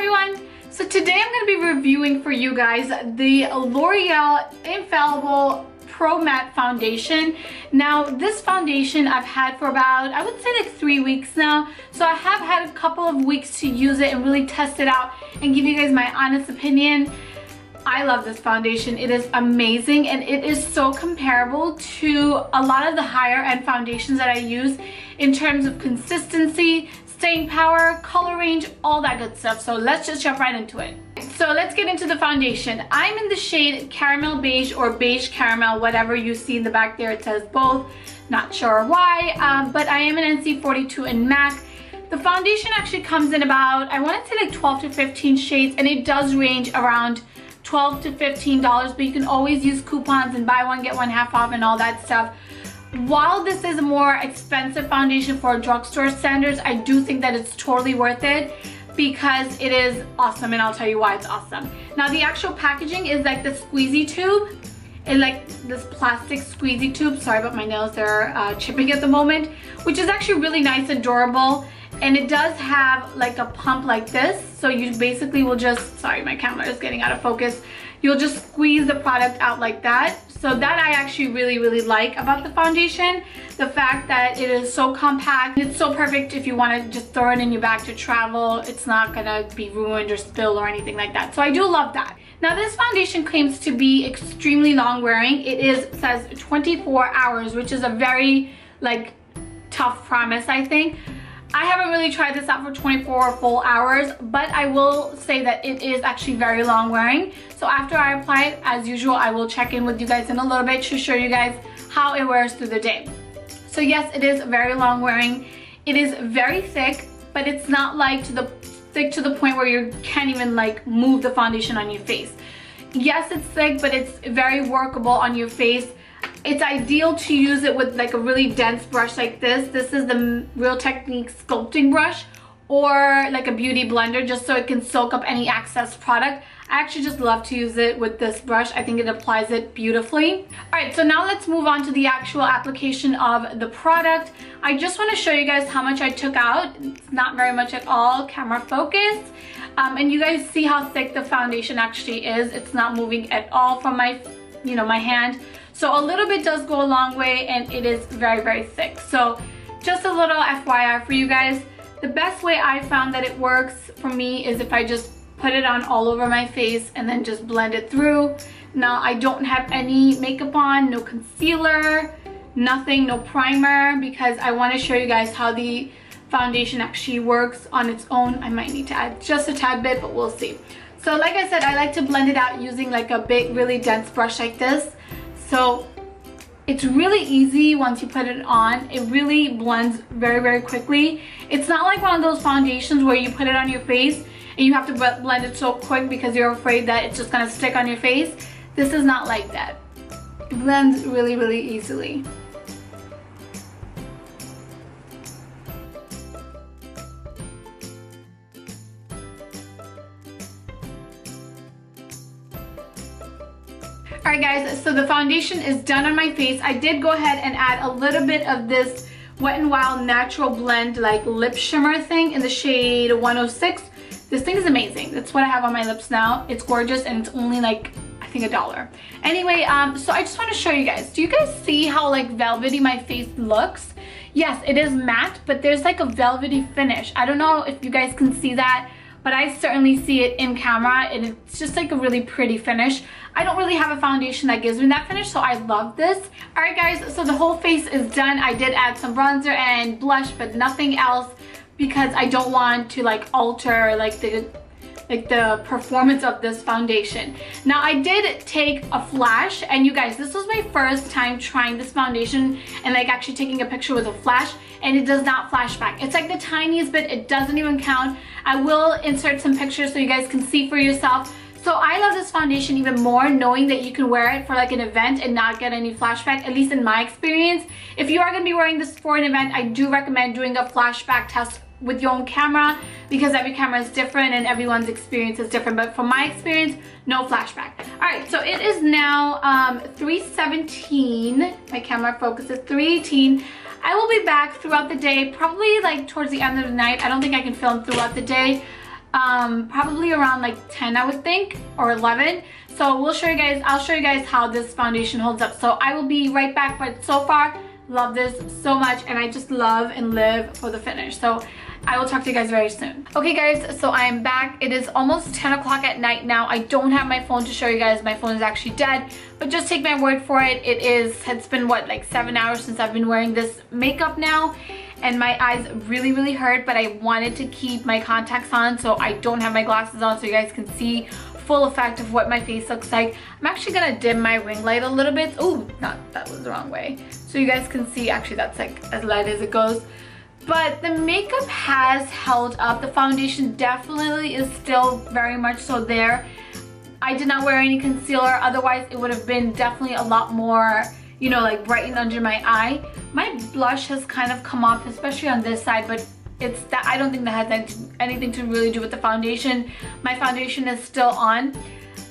everyone! So today I'm going to be reviewing for you guys the L'Oreal Infallible Pro Matte Foundation. Now this foundation I've had for about, I would say like 3 weeks now. So I have had a couple of weeks to use it and really test it out and give you guys my honest opinion. I love this foundation. It is amazing and it is so comparable to a lot of the higher end foundations that I use in terms of consistency, staying power, color range, all that good stuff. So let's just jump right into it. So let's get into the foundation. I'm in the shade Caramel Beige or Beige Caramel, whatever you see in the back there. It says both. Not sure why, but I am an NC42 in MAC. The foundation actually comes in about, I want to say like 12 to 15 shades, and it does range around $12 to $15, but you can always use coupons and buy one get one half off and all that stuff. While this is a more expensive foundation for drugstore standards, I do think that it's totally worth it because it is awesome, and I'll tell you why it's awesome. Now the actual packaging is like the squeezy tube, and like this plastic squeezy tube. Sorry about my nails, they're chipping at the moment, which is actually really nice and durable. And it does have like a pump like this, so you basically will just, sorry my camera is getting out of focus, you'll just squeeze the product out like that. So that I actually really like about the foundation. The fact that it is so compact. It's so perfect if you want to just throw it in your bag to travel. It's not gonna be ruined or spilled or anything like that. So I do love that. Now this foundation claims to be extremely long wearing. It says 24 hours, which is a very like tough promise, I think. I haven't really tried this out for 24 full hours, but I will say that it is actually very long wearing. So after I apply it, as usual, I will check in with you guys in a little bit to show you guys how it wears through the day. So yes, it is very long wearing. It is very thick, but it's not like thick to the point where you can't even like move the foundation on your face. Yes, it's thick, but it's very workable on your face. It's ideal to use it with like a really dense brush like this. This is the Real Technique sculpting brush, or like a beauty blender, just so it can soak up any excess product. I actually just love to use it with this brush. I think it applies it beautifully. Alright, so now let's move on to the actual application of the product. I just want to show you guys how much I took out. It's not very much at all, camera focus. And you guys see how thick the foundation actually is. It's not moving at all from my, my hand. So a little bit does go a long way, and it is very thick. So just a little FYI for you guys. The best way I found that it works for me is if I just put it on all over my face and then just blend it through. Now I don't have any makeup on, no concealer, nothing, no primer, because I want to show you guys how the foundation actually works on its own. I might need to add just a tad bit, but we'll see. So like I said, I like to blend it out using like a big, really dense brush like this. So it's really easy once you put it on. It really blends very quickly. It's not like one of those foundations where you put it on your face and you have to blend it so quick because you're afraid that it's just gonna stick on your face. This is not like that. It blends really easily. Alright guys, so the foundation is done on my face. I did go ahead and add a little bit of this Wet n Wild Natural Blend like lip shimmer thing in the shade 106. This thing is amazing. That's what I have on my lips now. It's gorgeous, and it's only like, I think $1. Anyway, so I just want to show you guys. Do you guys see how like velvety my face looks? Yes, it is matte, but there's like a velvety finish. I don't know if you guys can see that, but I certainly see it in camera, and it's just like a really pretty finish. I don't really have a foundation that gives me that finish, so I love this. Alright guys, so the whole face is done. I did add some bronzer and blush, but nothing else, because I don't want to like alter like the performance of this foundation. Now I did take a flash, and you guys, this was my first time trying this foundation and like actually taking a picture with a flash, and it does not flash back. It's like the tiniest bit. It doesn't even count. I will insert some pictures so you guys can see for yourself. So I love this foundation even more, knowing that you can wear it for like an event and not get any flashback, at least in my experience. If you are going to be wearing this for an event, I do recommend doing a flashback test with your own camera, because every camera is different and everyone's experience is different. But from my experience, no flashback. Alright, so it is now 3:17. My camera focus is 3:18. I will be back throughout the day, probably like towards the end of the night. I don't think I can film throughout the day. probably around like 10 I would think, or 11. So I'll show you guys how this foundation holds up. So I will be right back, but so far love this so much, and I just love and live for the finish. So I will talk to you guys very soon. Okay guys, so I am back. It is almost 10 o'clock at night now. I don't have my phone to show you guys. My phone is actually dead, but just take my word for it. It's been what, like 7 hours since I've been wearing this makeup now, and my eyes really hurt, but I wanted to keep my contacts on, so I don't have my glasses on so you guys can see full effect of what my face looks like. I'm actually gonna dim my ring light a little bit. Oh, that was the wrong way. So you guys can see, actually that's like as light as it goes. But the makeup has held up. The foundation definitely is still very much so there. I did not wear any concealer, otherwise it would have been definitely a lot more, you know, like brightened under my eye. My blush has kind of come off, especially on this side, but I don't think that has anything to really do with the foundation. My foundation is still on.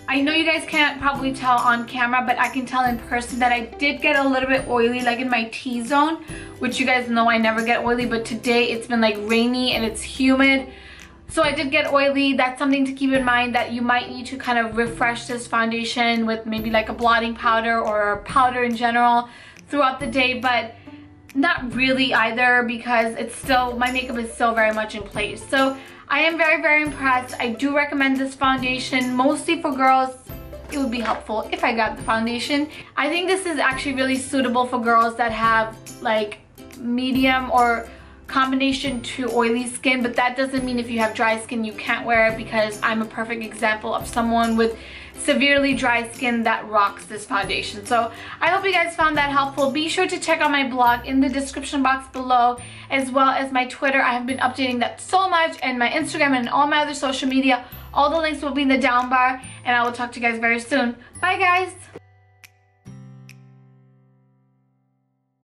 I know you guys can't probably tell on camera, but I can tell in person that I did get a little bit oily, like in my T-zone, which you guys know I never get oily, but today it's been like rainy and it's humid. So I did get oily. That's something to keep in mind, that you might need to kind of refresh this foundation with maybe like a blotting powder or a powder in general throughout the day, but not really either, because my makeup is still very much in place. So I am very impressed. I do recommend this foundation, mostly for girls. It would be helpful if I got the foundation. I think this is actually really suitable for girls that have like medium or combination to oily skin, but that doesn't mean if you have dry skin you can't wear it, because I'm a perfect example of someone with severely dry skin that rocks this foundation. So I hope you guys found that helpful. Be sure to check out my blog in the description box below, as well as my Twitter. I have been updating that so much, and my Instagram and all my other social media. All the links will be in the down bar, and I will talk to you guys very soon. Bye guys!